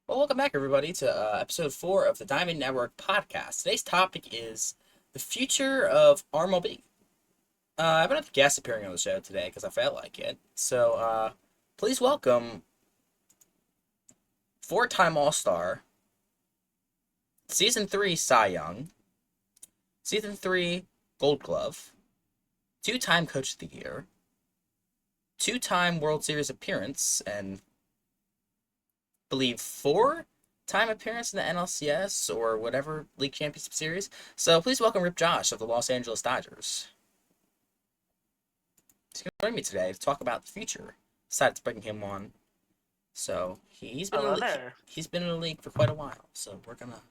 Well, welcome back, everybody, to episode 4 of the Diamond Network podcast. Today's topic is the future of RMLB. I have another guest appearing on the show today because I felt like it. So, please welcome four-time All-Star, Season 3 Cy Young, Season 3 Gold Glove, two-time Coach of the Year, two-time World Series appearance, and believe four-time appearance in the NLCS or whatever League Championship Series. So please welcome Rip Josh of the Los Angeles Dodgers. He's going to join me today to talk about the future. Decided to bring him on. So he's been Hello there. he's been in the league for quite a while. So we're gonna.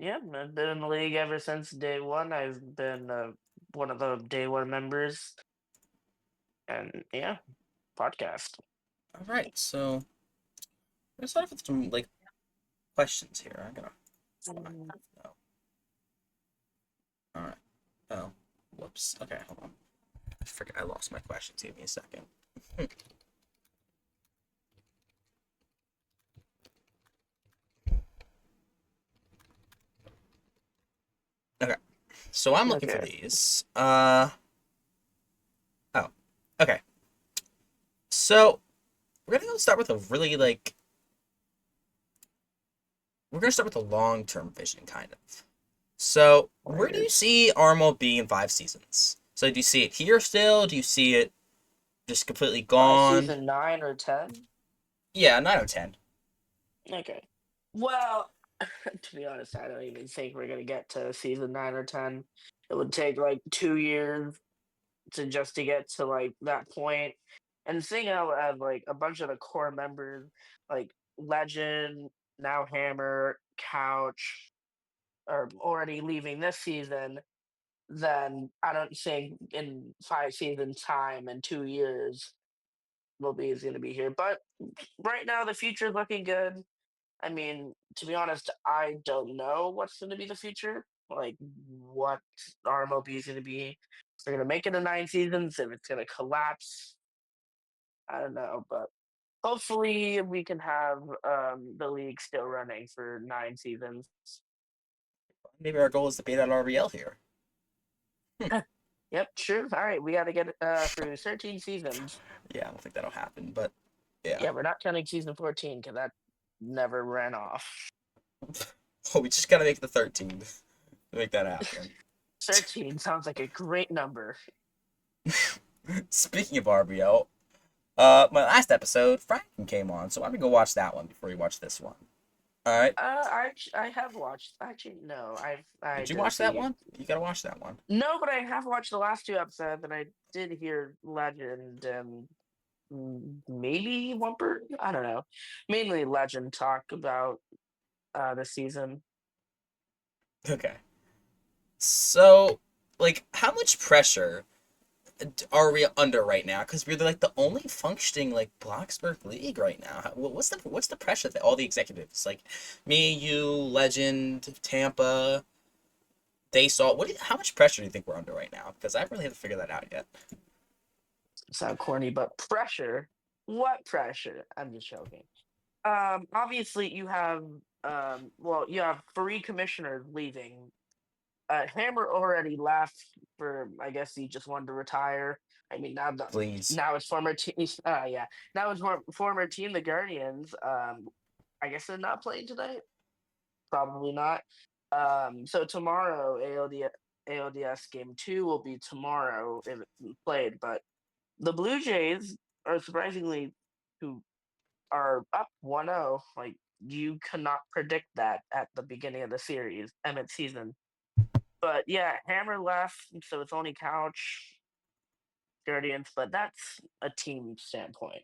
Yeah, I've been in the league ever since day one. I've been one of the day one members, and yeah, podcast. All right. So we're gonna start off with some questions here. I'm gonna find. Oh, all right. Oh, whoops. Okay, hold on. I forgot I lost my questions. Give me a second. Okay. So I'm looking for Okay. these. Oh. Okay. So we're gonna go start with a really we're gonna start with a long term vision, kind of. So where do Okay. you see Armo being in 5 seasons? So do you see it here still? Do you see it just completely By gone? season 9 or 10. Yeah, 9 or 10. Okay. Well, to be honest, I don't even think we're gonna get to season 9 or 10. It would take like 2 years to get to like that point. And seeing how like a bunch of the core members, like Legend, now Hammer, Couch, are already leaving this season, then I don't think in 5 seasons time and 2 years Moby is going to be here. But right now the future is looking good. I mean, to be honest, I don't know what's going to be the future. Like what RMLB is going to be. If they're going to make it to 9 seasons, if it's going to collapse, I don't know. But hopefully we can have the league still running for 9 seasons. Maybe our goal is to beat out RBL here. Yep, true. All right, we got to get through 13 seasons. Yeah, I don't think that'll happen, but yeah. Yeah, we're not counting season 14 because that never ran off. Oh, we just gotta make the 13 to make that happen. 13 sounds like a great number. Speaking of RBL, my last episode, Franken came on, so I'm gonna go watch that one before you watch this one. All right. I have watched. Actually, no, I Did you did watch that see. one? You gotta watch that one. No, but I have watched the last 2 episodes, and I did hear Legend and maybe Wumper. I don't know. Mainly Legend talk about the season. Okay. So, how much pressure are we under right now? Because we're like the only functioning Bloxburg league right now. What's the pressure that all the executives like me, you, Legend, Tampa, they saw? How much pressure do you think we're under right now? Because I really haven't figured that out yet. Sound corny, but pressure. What pressure? I'm just joking. Obviously you have well, you have 3 commissioners leaving. Hammer already left for, I guess he just wanted to retire. I mean, Please. now his former team, yeah, now his former team, the Guardians. I guess they're not playing tonight. Probably not. So tomorrow, ALDS game 2 will be tomorrow if it's played. But the Blue Jays are surprisingly who are up 1-0. Like you cannot predict that at the beginning of the series, Emmett season. But yeah, Hammer left, so it's only Couch, Guardians, but that's a team standpoint.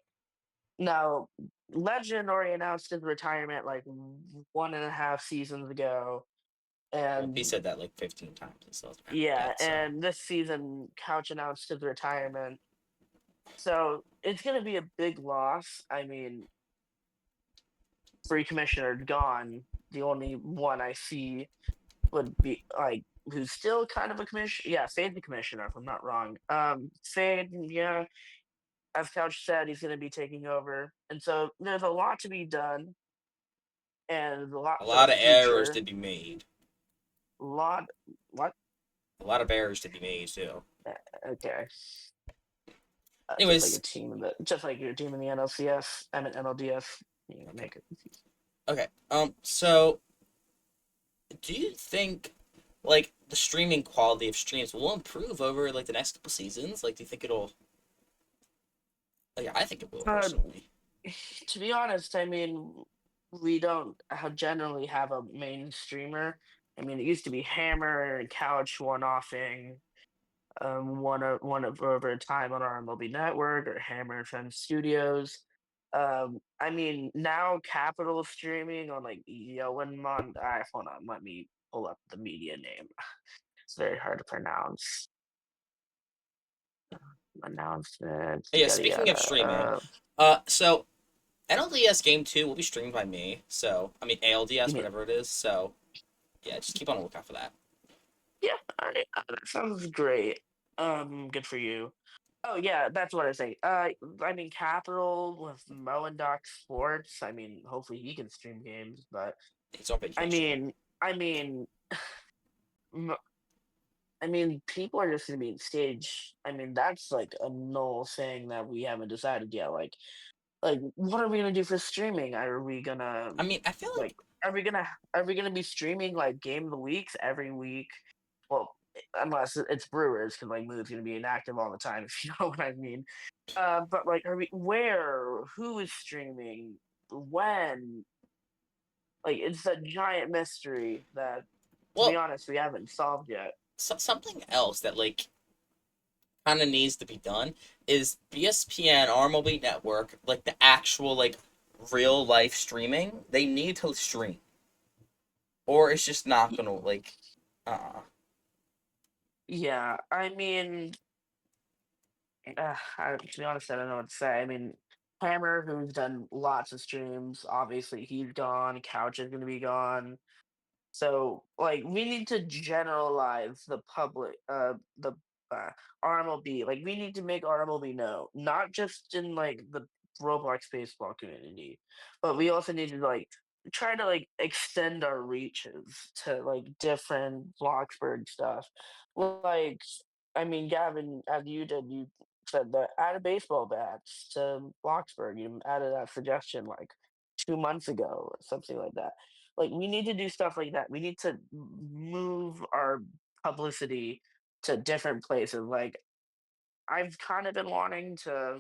Now, Legend already announced his retirement like 1.5 seasons ago, Well, he and said that like 15 times and stuff yeah, yet. So and this season Couch announced his retirement. So it's gonna be a big loss. I mean, free commissioner gone. The only one I see would be like who's still kind of a commissioner. Yeah, Fade the commissioner, if I'm not wrong. Fade, yeah, as Couch said, he's going to be taking over, and so there's a lot to be done. and a A lot for the lot of errors future. to be made. A lot, what? A lot of errors to be made too. Okay, just like a Anyways, team in the, just like your team in the NLCS, I mean NLDS. You okay, make it. okay. So do you think like the streaming quality of streams will improve over like the next couple seasons? Like, do you think it'll? Like, I think it will Uh, personally. to be honest, I mean, we don't generally have a main streamer. I mean, it used to be Hammer and Couch one-offing one of over time on RMLB Network or Hammer Fun Studios. I mean, now Capital is streaming on like Yoanmon. Hold on, let me pull up the media name. It's very hard to pronounce. Announcements, Yeah. yada Speaking of yada. streaming, so NLDS Game Two will be streamed by me. So I mean You ALDS, mean whatever it is. So yeah, just keep on the lookout for that. yeah? All right, that sounds great. Good for you. Oh yeah, that's what I say. I mean Capital with Mo and Doc Sports. I mean, hopefully he can stream games, but He's on I vacation. mean, I mean, m- I mean, people are just gonna be in stage. I mean, that's like a null thing that we haven't decided yet. Like, what are we gonna do for streaming? Are we gonna I mean, I feel like, like are we gonna be streaming like game of the weeks every week? Well, unless it's Brewers, because like Mood's gonna be inactive all the time, if you know what I mean. But like, are we where? Who is streaming? When? Like, it's a giant mystery that, to be well, honest, we haven't solved yet. something else that like kind of needs to be done is BSPN RMLB Network, like the actual like real life streaming. They need to stream, or it's just not Y- gonna like. Yeah, I mean, to be honest, I don't know what to say. I mean, Hammer, who's done lots of streams, obviously he's gone. Couch is gonna be gone. So, like, we need to generalize the uh, RMLB. Like, we need to make RMLB know, not just in like the Roblox baseball community, but we also need to like try to like extend our reaches to like different Bloxburg stuff. Like, I mean, Gavin, as you did, you said that add a baseball bats to Bloxburg. You added that suggestion like 2 months ago or something like that. Like, we need to do stuff like that. We need to move our publicity to different places. Like, I've kind of been wanting to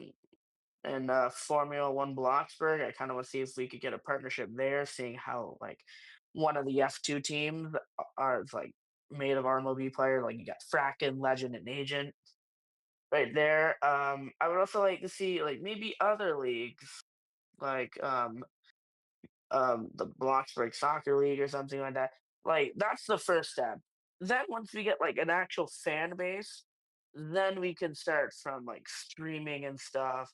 in Formula One Bloxburg. I kind of want to see if we could get a partnership there, seeing how like one of the F2 teams are like made of RMLB players. Like you got Fracken, Legend, and Agent right there. I would also like to see like maybe other leagues like the Bloxburg Soccer League or something like that. Like that's the first step. Then once we get like an actual fan base, then we can start from like streaming and stuff.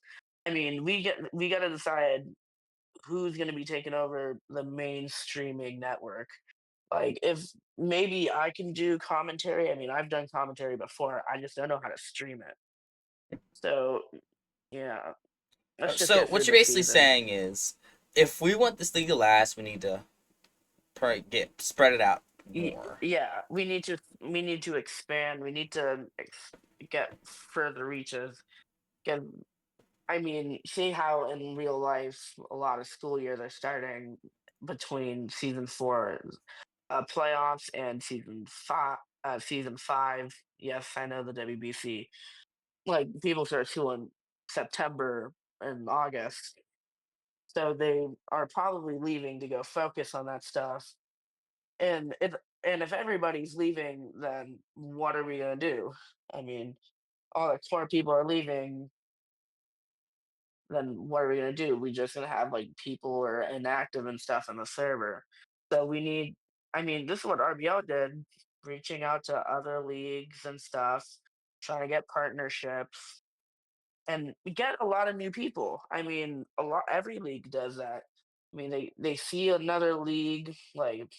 I mean, we got to decide who's going to be taking over the main streaming network. Like if maybe I can do commentary. I mean, I've done commentary before. I just don't know how to stream it. So, yeah, let's just So get what through you're the basically season. saying is, if we want this league to last, we need to probably get spread it out more. Yeah, we need to expand. We need to get further reaches. Get, I mean, see how in real life a lot of school years are starting between season four playoffs and season five. Season five. Yes, I know the WBC. Like people start school in September and August, so they are probably leaving to go focus on that stuff. And if everybody's leaving, then what are we gonna do? I mean, all the smart people are leaving, then what are we gonna do? We just gonna have like people who are inactive and stuff on the server. So we need. I mean, this is what RBL did, reaching out to other leagues and stuff, trying to get partnerships, and we get a lot of new people. I mean, a lot. Every league does that. I mean, they see another league like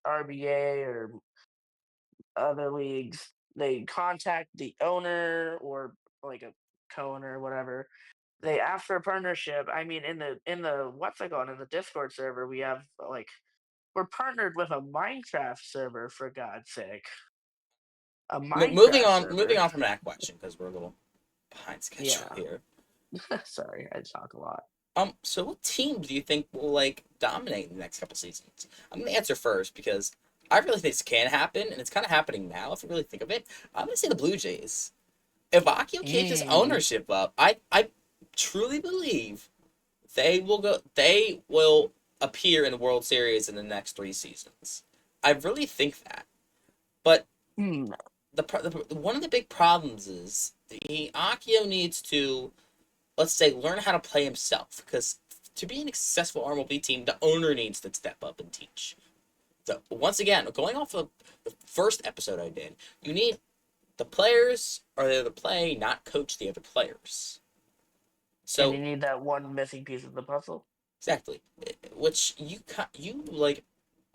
RBA or other leagues, they contact the owner or like a co-owner or whatever. they asked for a partnership. I mean, in the what's it called in the Discord server, we have like we're partnered with a Minecraft server for God's sake, a Moving Minecraft on, moving server. on from that question because we're a little behind schedule Yeah, here. sorry, I talk a lot. So what team do you think will like dominate in the next couple seasons? I'm gonna answer first because I really think this can happen, and it's kind of happening now. If you really think of it, I'm gonna say the Blue Jays. If Akio keeps his Mm. ownership up, I truly believe they will go. They will appear in the World Series in the next 3 seasons. I really think that, but Hmm. the one of the big problems is Akio needs to, let's say, learn how to play himself because to be an successful RMLB team, the owner needs to step up and teach. So once again, going off of the first episode I did, you need the players are there to play, not coach the other players. And you So need that one missing piece of the puzzle. exactly, which you like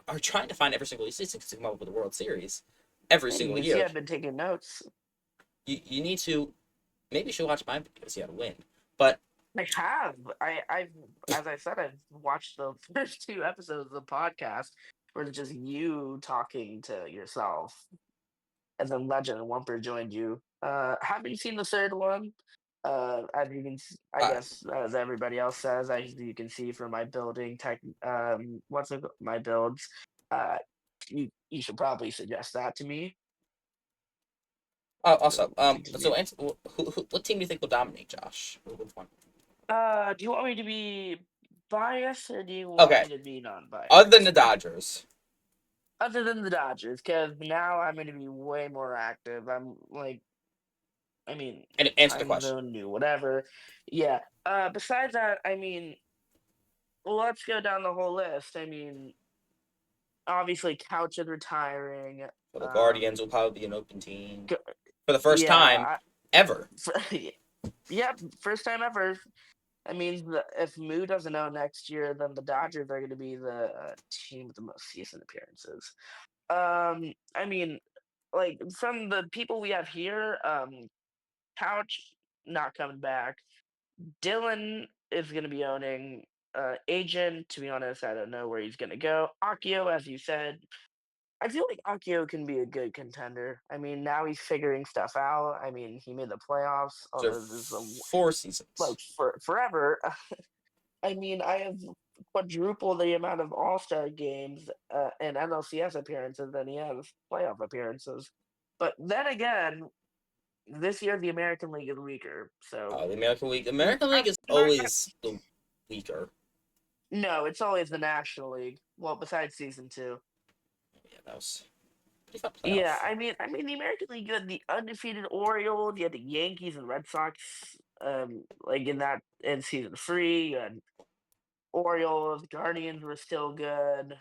are trying to find every single season to come up with the World Series every And you single can see year. I've been taking notes. You need to maybe you should watch my videos. See how to win, but I have. I've, as I said, I've watched the first two episodes of the podcast where it's just you talking to yourself, and then Legend and Wumper joined you. Haven't you seen the third one? As you can, I uh, guess, as everybody else says, as you can see from my building tech, my builds. Uh, you should probably suggest that to me. also, Because, so what team do you think will dominate, Josh? Which one? do you want me to be biased or do you want Okay, me to be other than the non-biased? Dodgers. Other than the Dodgers, because now I'm going to be way more active. I'm like, I mean, And answer the time question. zone, new, whatever. Yeah. Besides that, I mean, let's go down the whole list. I mean, obviously, Couch is retiring. Well, the Guardians Um, will probably be an open team g- for the first time yeah, ever. yeah, first time ever. I mean, if Moo doesn't know next year, then the Dodgers are going to be the team with the most season appearances. I mean, like from the people we have here, Couch not coming back. Dylan is going to be owning. Agent, to be honest, I don't know where he's going to go. Akio, as you said, I feel like Akio can be a good contender. I mean, now he's figuring stuff out. I mean, he made the playoffs, So although this is a four seasons. like for forever. I mean, I have quadruple the amount of All Star games and NLCS appearances than he has playoff appearances. But then again, this year the American League is weaker, so The American League. The mm, American League I'm is not. always the weaker. No, it's always the National League. Well, besides season two. Yeah, that was pretty fun Yeah, playoff. I mean, the American League, you had the undefeated Orioles, you had the Yankees and Red Sox, like in season three, you had Orioles, Guardians were still good.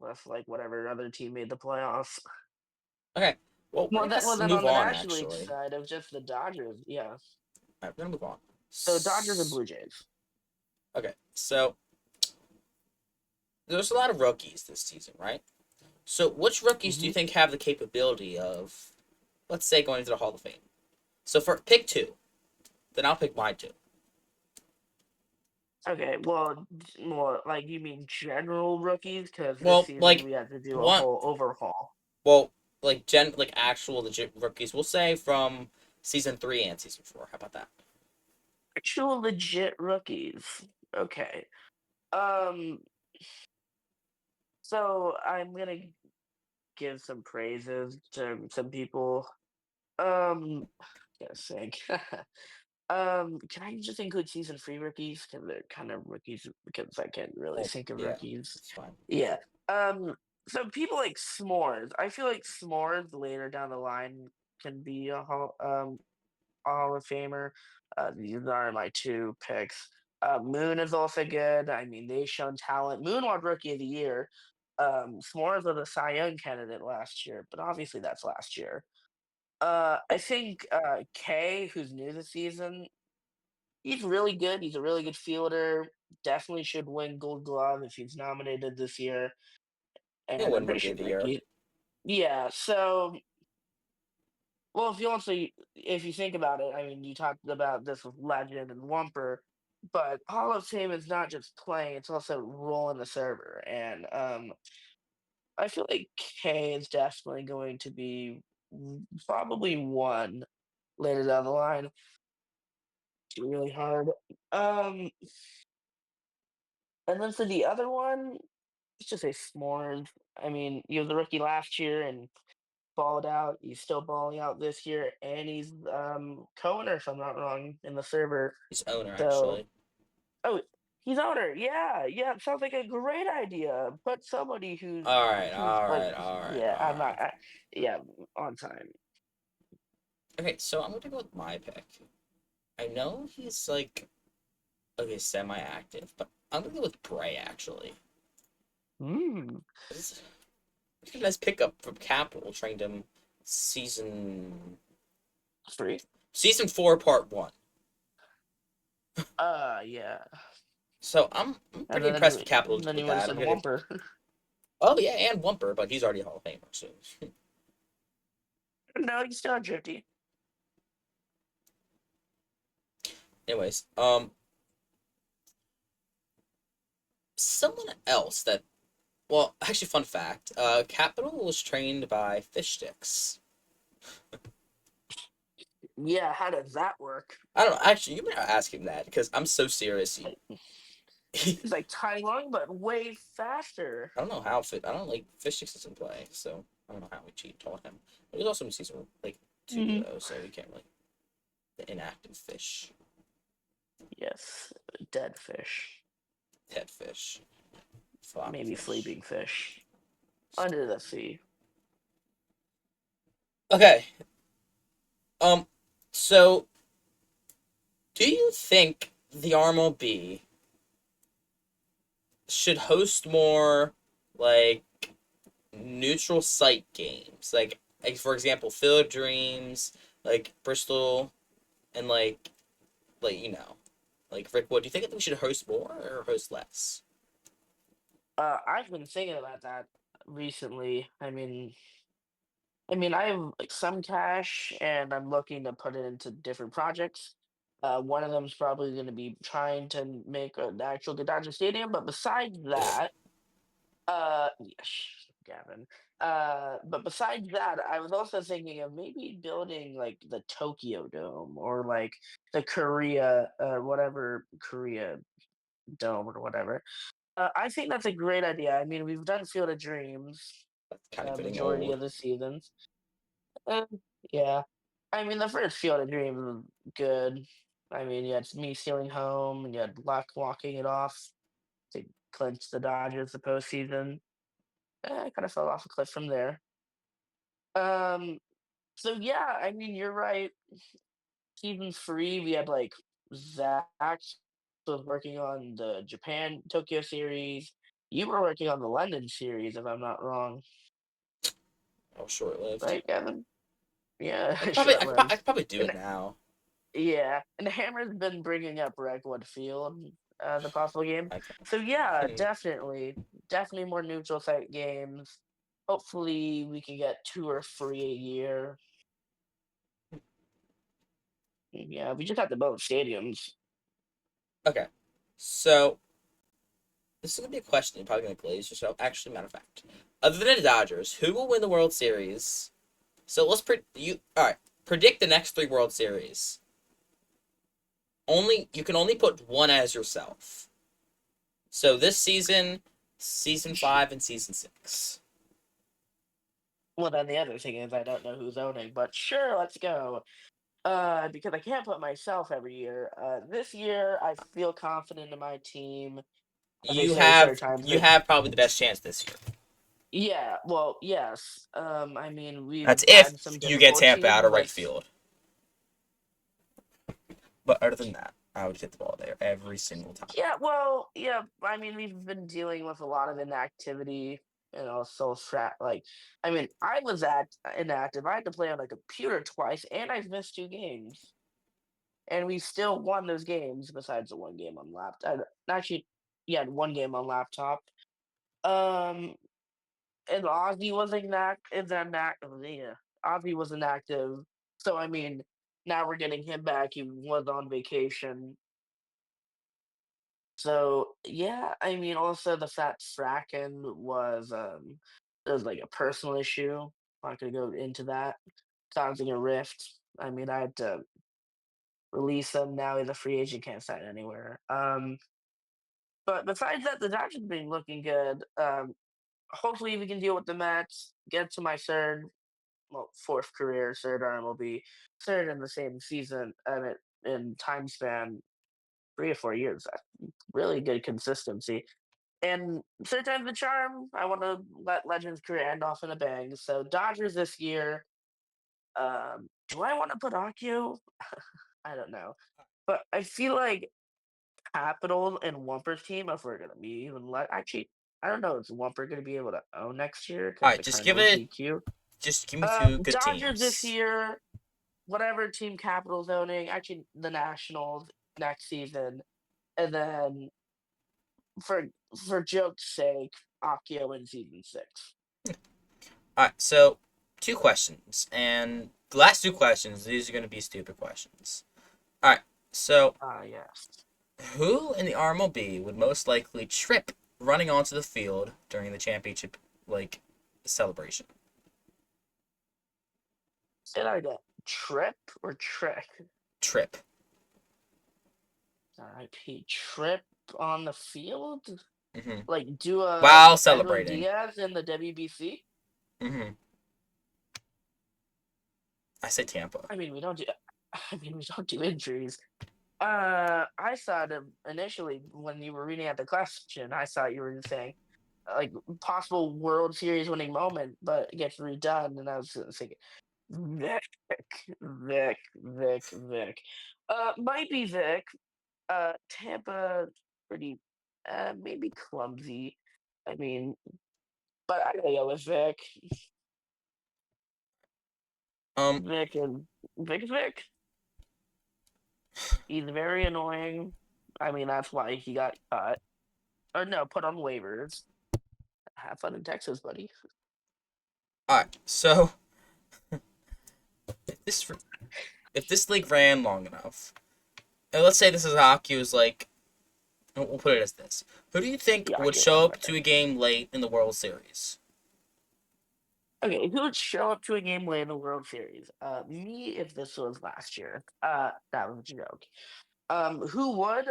With like whatever other team made the playoffs. Okay, well we're gonna Well, then move on the on National League actually. side of just the Dodgers, yeah. All right, we're gonna move on. So Dodgers and Blue Jays. Okay, so there's a lot of rookies this season, right? So which rookies do you Hmm. think have the capability of, let's say, going into the Hall of Fame? So for pick two, then I'll pick my two. Okay, well, like you mean general rookies? Because this Well, season like we had to do a one, whole overhaul. well, like actual legit rookies. We'll say from season 3 and season 4. How about that? Actual legit rookies. Okay. Um. So I'm gonna give some praises to some people. Gotta think. Can I just include season three rookies? Because they're kind of rookies because I can't really Oh think of yeah, rookies. it's fine. Yeah. Um, so people like S'mores. I feel like S'mores later down the line can be a Hall of Famer. These are my two picks. Moon is also good. I mean, they've shown talent. Moon won Rookie of the Year. S'mores was a Cy Young candidate last year, but obviously that's last year. I think Kay, who's new this season, he's really good. He's a really good fielder. Definitely should win Gold Glove if he's nominated this year. He'll And I'm win pretty Rookie sure of the Year. yeah. So Well, if you think about it, I mean, you talked about this with Legend and Wumper, but Hall of Fame is not just playing; it's also rolling the server. And I feel like K is definitely going to be probably one later down the line. It's really hard. Um, and then for the other one, let's just say S'mores. I mean, you have the rookie last year and balled out. He's still balling out this year, and he's co-owner, if I'm not wrong, in the server. He's owner So, actually. oh, he's owner. Yeah, yeah. It sounds like a great idea. But somebody All right, who's all like, right, all right, yeah, all right. yeah, on time. Okay, so I'm gonna go with my pick. I know he's like okay, semi-active, but I'm gonna go with Bray actually. Hmm. This is a nice pickup from Capital, trained him season Three. season 4, part 1. Yeah. So I'm And pretty then impressed with he, Capital then he with went that. to I'm the gonna Wumper. oh yeah, and Wumper, but he's already a Hall of Famer. So, No, he's still drifty. anyways, someone else that well, actually, fun fact: Capital was trained by Fish Sticks. Yeah, how does that work? I don't know. Actually, you better ask him that because I'm so serious. Like, he's like tiny long, but way faster. I don't know how fit. I don't like Fish Sticks doesn't play, so I don't know how we cheat taught him. But he's also in season like 2 Hmm. though, so we can't really the inactive fish, Yes, dead fish. dead fish, floppy Maybe fish. sleeping fish under the sea. Okay. Um. So, do you think the RMLB should host more like neutral site games, like for example, Field of Dreams, like Bristol, and like like Rick Wood? Do you think that we should host more or host less? I've been thinking about that recently. I have like some cash, and I'm looking to put it into different projects. One of them is probably going to be trying to make an actual Dodger Stadium. But besides that, yes, Gavin. But besides that, I was also thinking of maybe building like the Tokyo Dome or like the Korea, whatever Korea Dome or whatever. I think that's a great idea. I mean, we've done Field of Dreams That's kind of getting majority old. of the seasons. Uh, yeah, I mean the first Field of Dreams was good. I mean, you had me stealing home, and you had Luck walking it off to clinch the Dodgers the postseason. I kind of fell off a cliff from there. Um, so yeah, I mean you're right. Season three, we had like Zach was working on the Japan Tokyo series. You were working on the London series, if I'm not wrong, Oh, short lived. right, Kevin? Yeah, I could probably short lived. I could probably do And it now. yeah, and Hammer's been bringing up Redwood Field as a possible game. I So yeah, can. definitely more neutral site games. Hopefully, we can get two or three a year. Yeah, we just have to build stadiums. Okay. So this is gonna be a question you're probably gonna glaze yourself. Actually, matter of fact, other than the Dodgers, who will win the World Series? So you all right. Predict the next 3 World Series. Only you can only put one as yourself. So this season, season 5, and season 6. Well, then the other thing is I don't know who's owning, but sure, let's go. Because I can't put myself every year. This year I feel confident in my team. As they say sometimes You that have probably the best chance this year. yeah, well, yes. I mean we've That's if had some you get Tampa difficulties out of right with field. But other than that, I would hit the ball there every single time. yeah, well, yeah. I mean we've been dealing with a lot of inactivity and also like I mean I was inactive. I had to play on a computer twice, and I've missed 2 games. And we still won those games besides the one game on laptop. Actually, yeah, one game on laptop. Um, and Ozzy was inactive. Yeah, Ozzy was inactive. So I mean, now we're getting him back. He was on vacation. So yeah, I mean, also the fact Fracken was like a personal issue. Not gonna go into that. Causing a rift. I mean, I had to release him. Now he's a free agent, can't sign anywhere. But besides that, the Dodgers have been looking good. Hopefully, we can deal with the Mets. Get to my third, well, fourth career, third RMLB, third in the same season, and it in time span 3 or 4 years. That's really good consistency. And third time's the charm. I want to let Legends' career end off in a bang. So Dodgers this year. Do I want to put Akio? I don't know, but I feel like Capital and Wumper's team, if we're gonna be even actually, I don't know. Is Wumper gonna be able to own next year All because right, they're currently DQ? just give me two good Dodgers this teams. year, whatever team Capital's owning, actually the Nationals next season, and then for for joke's sake, Akio in season 6. All right, so two questions, and the last two questions, these are going to be stupid questions. All right, so Ah, yes. who in the RMLB would most likely trip running onto the field during the championship like celebration? Say that again. Trip or trick? Trip. RIP. Trip on the field? Mm-hmm. Like do a While Edwin celebrating. Diaz in the WBC? Mm-hmm. I said Tampa. I mean, we don't do. I mean, we don't do injuries. I thought initially when you were reading out the question, I thought you were saying like possible World Series winning moment, but it gets redone, and I was thinking Vic, Vic. Might be Vic. Tampa, pretty, maybe clumsy. I mean, but I gotta go with Vic. Um. Vic and Vic. He's very annoying. I mean, that's why he got cut. Or no, put on waivers. Have fun in Texas, buddy. All right. So if this if this league ran long enough, and let's say this is hockey was like, we'll put it as this: who do you think Yeah, I would get it. show up to a game late in the World Series? Okay, who would show up to a game late in the World Series? Me if this was last year. That was a joke. Who would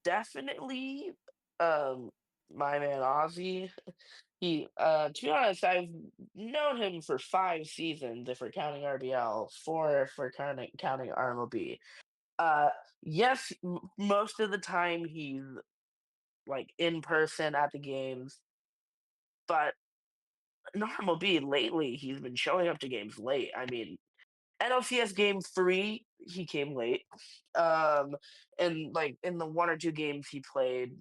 definitely my man Ozzy. He to be honest, I've known him for 5 seasons if we're counting RBL, four if we're counting RMLB. Uh yes, most of the time he's like in person at the games, but in RMLB lately he's been showing up to games late. I mean, NLCS game 3, he came late. And like in the 1 or 2 games he played,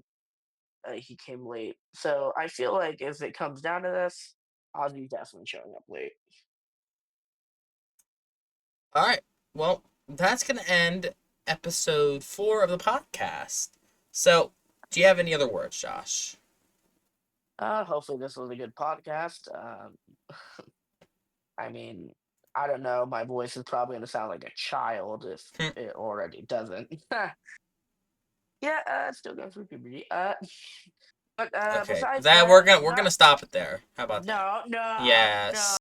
he came late. So I feel like if it comes down to this, Ozzy's definitely showing up late. All right. Well, that's gonna end episode 4 of the podcast. So, do you have any other words, Josh? Hopefully this was a good podcast. I mean, I don't know. My voice is probably going to sound like a child if it already doesn't. Yeah, still going through puberty. But Okay, besides that that, we're gonna stop it there. How about that? no, Yes.